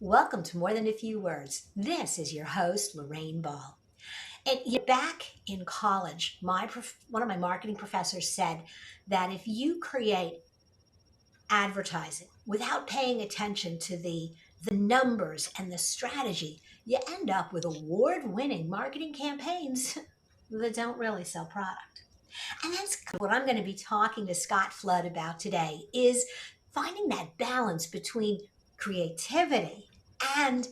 Welcome to More Than a Few Words. This is your host, Lorraine Ball. And back in college, one of my marketing professors said that if you create advertising without paying attention to the numbers and the strategy, you end up with award-winning marketing campaigns that don't really sell product. And that's what I'm going to be talking to Scott Flood about today is finding that balance between creativity and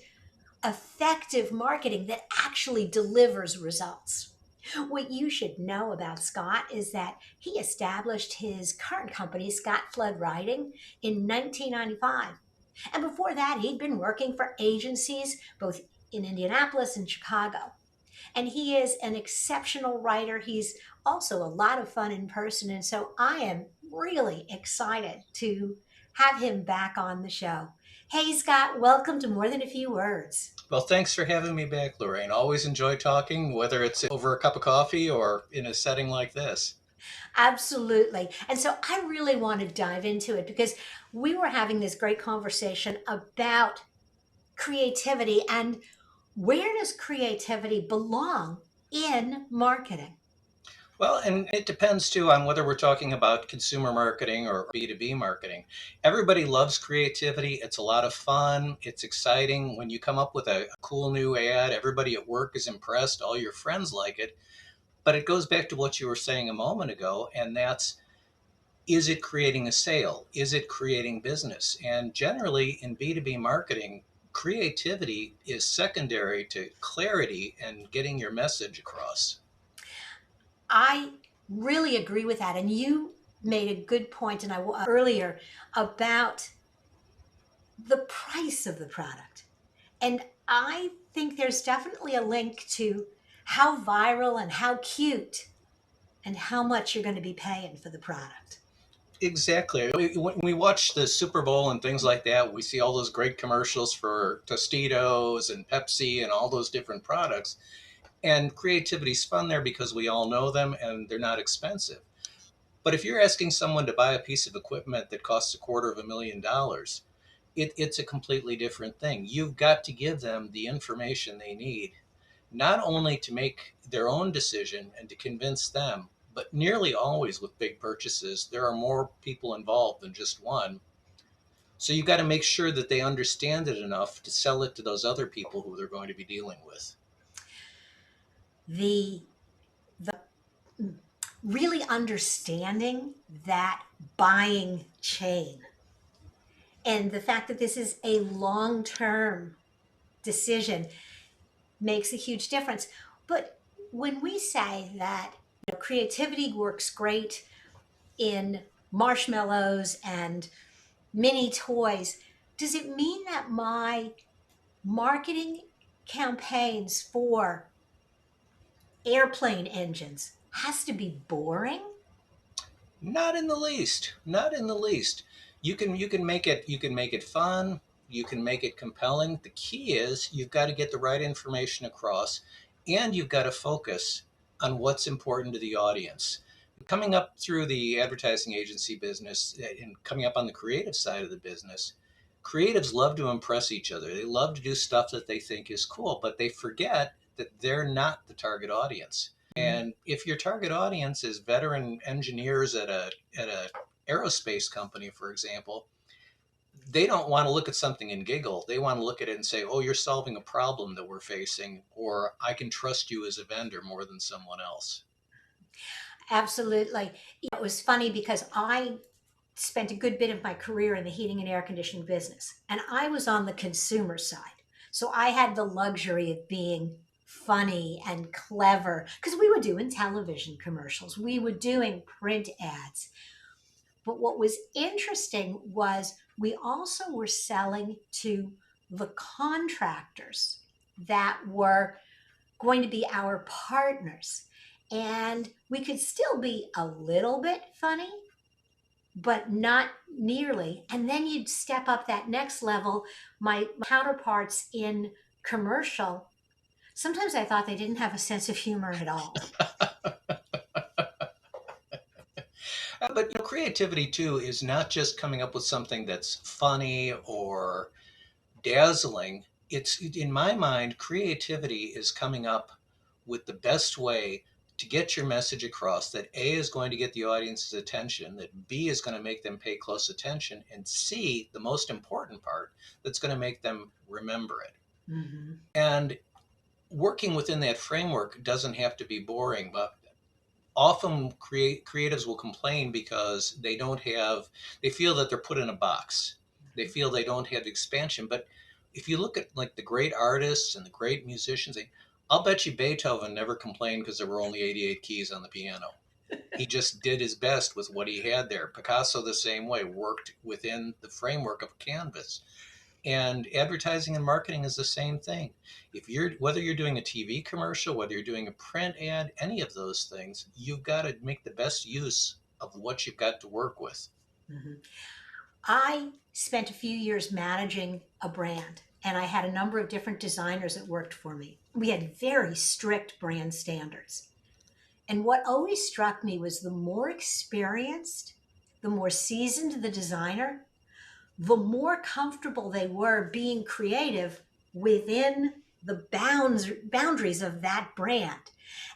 effective marketing that actually delivers results. What you should know about Scott is that he established his current company, Scott Flood Writing, in 1995. And before that, he'd been working for agencies both in Indianapolis and Chicago. And he is an exceptional writer. He's also a lot of fun in person. And so I am really excited to have him back on the show. Hey, Scott, welcome to More Than a Few Words. Well, thanks for having me back, Lorraine. Always enjoy talking, whether it's over a cup of coffee or in a setting like this. Absolutely. And so I really want to dive into it because we were having this great conversation about creativity and where does creativity belong in marketing? Well, and it depends too on whether we're talking about consumer marketing or B2B marketing. Everybody loves creativity. It's a lot of fun. It's exciting. When you come up with a cool new ad, everybody at work is impressed. All your friends like it. But it goes back to what you were saying a moment ago, and that's, is it creating a sale? Is it creating business? And generally in B2B marketing, creativity is secondary to clarity and getting your message across. I really agree with that. And you made a good point and earlier about the price of the product. And I think there's definitely a link to how viral and how cute and how much you're going to be paying for the product. Exactly. When we watch the Super Bowl and things like that, we see all those great commercials for Tostitos and Pepsi and all those different products. And creativity's fun there because we all know them and they're not expensive. But if you're asking someone to buy a piece of equipment that costs $250,000, it's a completely different thing. You've got to give them the information they need, not only to make their own decision and to convince them, but nearly always with big purchases, there are more people involved than just one. So you've got to make sure that they understand it enough to sell it to those other people who they're going to be dealing with. The the really understanding that buying chain and the fact that this is a long-term decision makes a huge difference. But when we say that creativity works great in marshmallows and mini toys, does it mean that my marketing campaigns for airplane engines has to be boring? Not in the least. Not in the least. You can make it fun. You can make it compelling. The key is you've got to get the right information across, and you've got to focus on what's important to the audience. Coming up through the advertising agency business and coming up on the creative side of the business, creatives love to impress each other. They love to do stuff that they think is cool, but they forget that they're not the target audience. And if your target audience is veteran engineers at a aerospace company, for example, they don't want to look at something and giggle. They want to look at it and say, "Oh, you're solving a problem that we're facing," or "I can trust you as a vendor more than someone else." Absolutely. It was funny because I spent a good bit of my career in the heating and air conditioning business, and I was on the consumer side. So I had the luxury of being funny and clever because we were doing television commercials, we were doing print ads. But what was interesting was we also were selling to the contractors that were going to be our partners. And we could still be a little bit funny, but not nearly. And then you'd step up that next level. My counterparts in commercial, sometimes I thought they didn't have a sense of humor at all. But creativity too is not just coming up with something that's funny or dazzling. It's, in my mind, creativity is coming up with the best way to get your message across, that A is going to get the audience's attention, that B is going to make them pay close attention, and C, the most important part, that's going to make them remember it. Mm-hmm. And working within that framework doesn't have to be boring, but often creatives will complain because they feel that they're put in a box. They feel they don't have expansion. But if you look at like the great artists and the great musicians, I'll bet you Beethoven never complained because there were only 88 keys on the piano. He just did his best with what he had there. Picasso, the same way, worked within the framework of a canvas. And advertising and marketing is the same thing. If you're Whether you're doing a TV commercial, whether you're doing a print ad, any of those things, you've got to make the best use of what you've got to work with. Mm-hmm. I spent a few years managing a brand, and I had a number of different designers that worked for me. We had very strict brand standards. And what always struck me was the more experienced, the more seasoned the designer, the more comfortable they were being creative within the boundaries of that brand.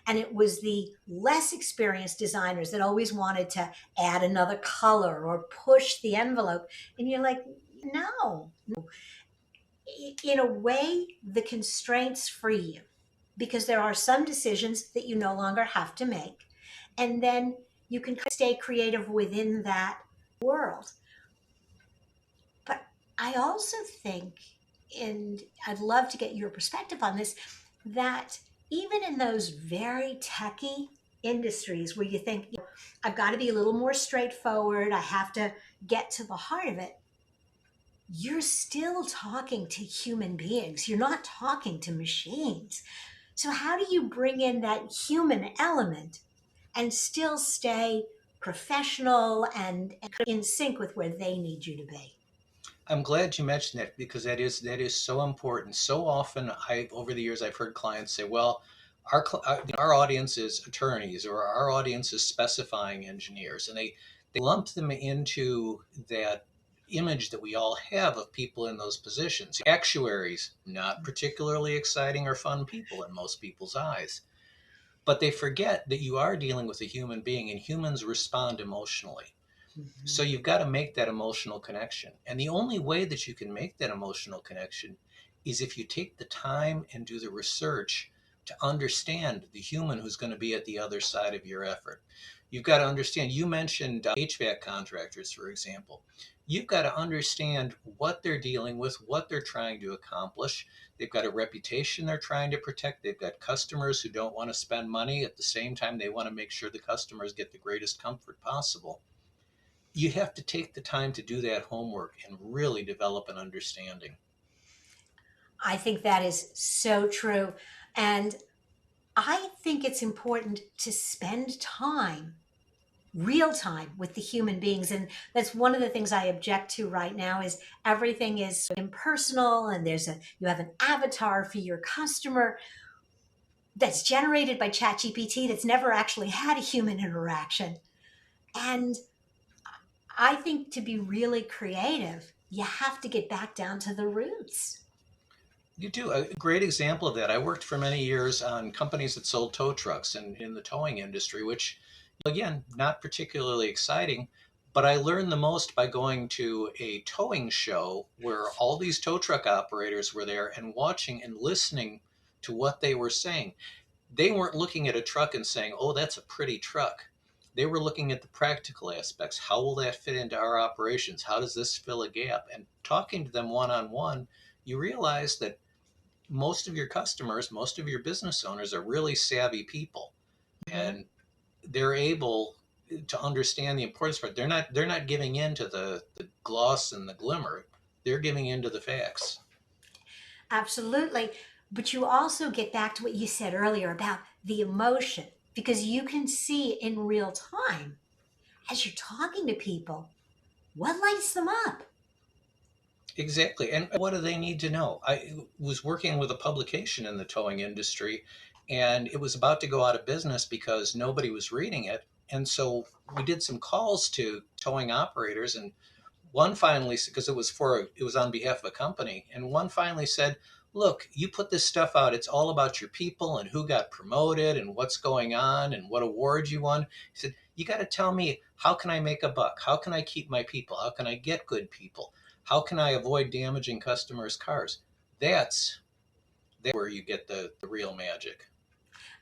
And it was the less experienced designers that always wanted to add another color or push the envelope. And you're like, no. In a way, the constraints free you because there are some decisions that you no longer have to make. And then you can stay creative within that world. But I also think, and I'd love to get your perspective on this, that even in those very techy industries where you think, I've got to be a little more straightforward, I have to get to the heart of it, you're still talking to human beings. You're not talking to machines. So, how do you bring in that human element and still stay professional and in sync with where they need you to be? I'm glad you mentioned that because that is so important. So often, I over the years I've heard clients say, "Well, our audience is attorneys or our audience is specifying engineers," and they lump them into that image that we all have of people in those positions. Actuaries, not particularly exciting or fun people in most people's eyes, but they forget that you are dealing with a human being, and humans respond emotionally. Mhm. So you've got to make that emotional connection. And the only way that you can make that emotional connection is if you take the time and do the research to understand the human who's going to be at the other side of your effort. You've got to understand, you mentioned HVAC contractors, for example. You've got to understand what they're dealing with, what they're trying to accomplish. They've got a reputation they're trying to protect. They've got customers who don't want to spend money. At the same time, they want to make sure the customers get the greatest comfort possible. You have to take the time to do that homework and really develop an understanding. I think that is so true. And I think it's important to spend time, real time with the human beings. And that's one of the things I object to right now is everything is so impersonal and you have an avatar for your customer that's generated by ChatGPT that's never actually had a human interaction. And I think to be really creative, you have to get back down to the roots. You do. A great example of that. I worked for many years on companies that sold tow trucks and in the towing industry, which, again, not particularly exciting. But I learned the most by going to a towing show where all these tow truck operators were there and watching and listening to what they were saying. They weren't looking at a truck and saying, "Oh, that's a pretty truck." They were looking at the practical aspects. How will that fit into our operations? How does this fill a gap? And talking to them one on one, you realize that most of your customers, most of your business owners are really savvy people, Mhm. and they're able to understand the importance part. They're not giving in to the gloss and the glimmer. They're giving in to the facts. Absolutely. But you also get back to what you said earlier about the emotion, because you can see in real time as you're talking to people what lights them up. Exactly. And what do they need to know? I was working with a publication in the towing industry, and it was about to go out of business because nobody was reading it. And so we did some calls to towing operators, and One finally, because it was on behalf of a company, and one finally said, "Look, you put this stuff out. It's all about your people and who got promoted and what's going on and what awards you won." He said, "You got to tell me, how can I make a buck? How can I keep my people? How can I get good people? How can I avoid damaging customers' cars?" That's where you get the real magic.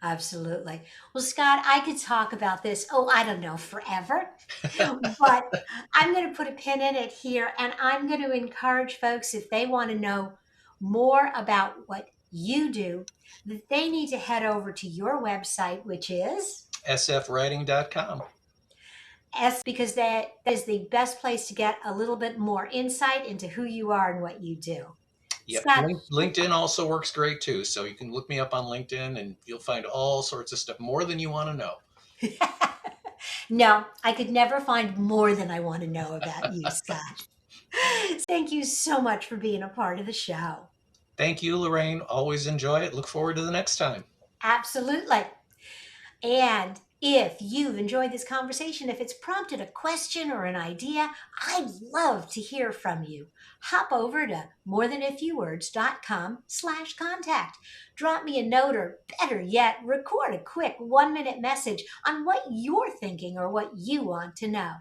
Absolutely. Well, Scott, I could talk about this, oh, I don't know, forever, but I'm going to put a pin in it here and I'm going to encourage folks if they want to know more about what you do, that they need to head over to your website, which is sfwriting.com. because that is the best place to get a little bit more insight into who you are and what you do. Yep. Scott, LinkedIn also works great too. So you can look me up on LinkedIn and you'll find all sorts of stuff, more than you want to know. no, I could never find more than I want to know about you, Scott. Thank you so much for being a part of the show. Thank you, Lorraine. Always enjoy it. Look forward to the next time. Absolutely. And if you've enjoyed this conversation, if it's prompted a question or an idea, I'd love to hear from you. Hop over to morethanafewwords.com/contact. Drop me a note or better yet, record a quick 1-minute message on what you're thinking or what you want to know.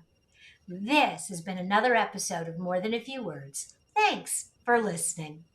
This has been another episode of More Than a Few Words. Thanks for listening.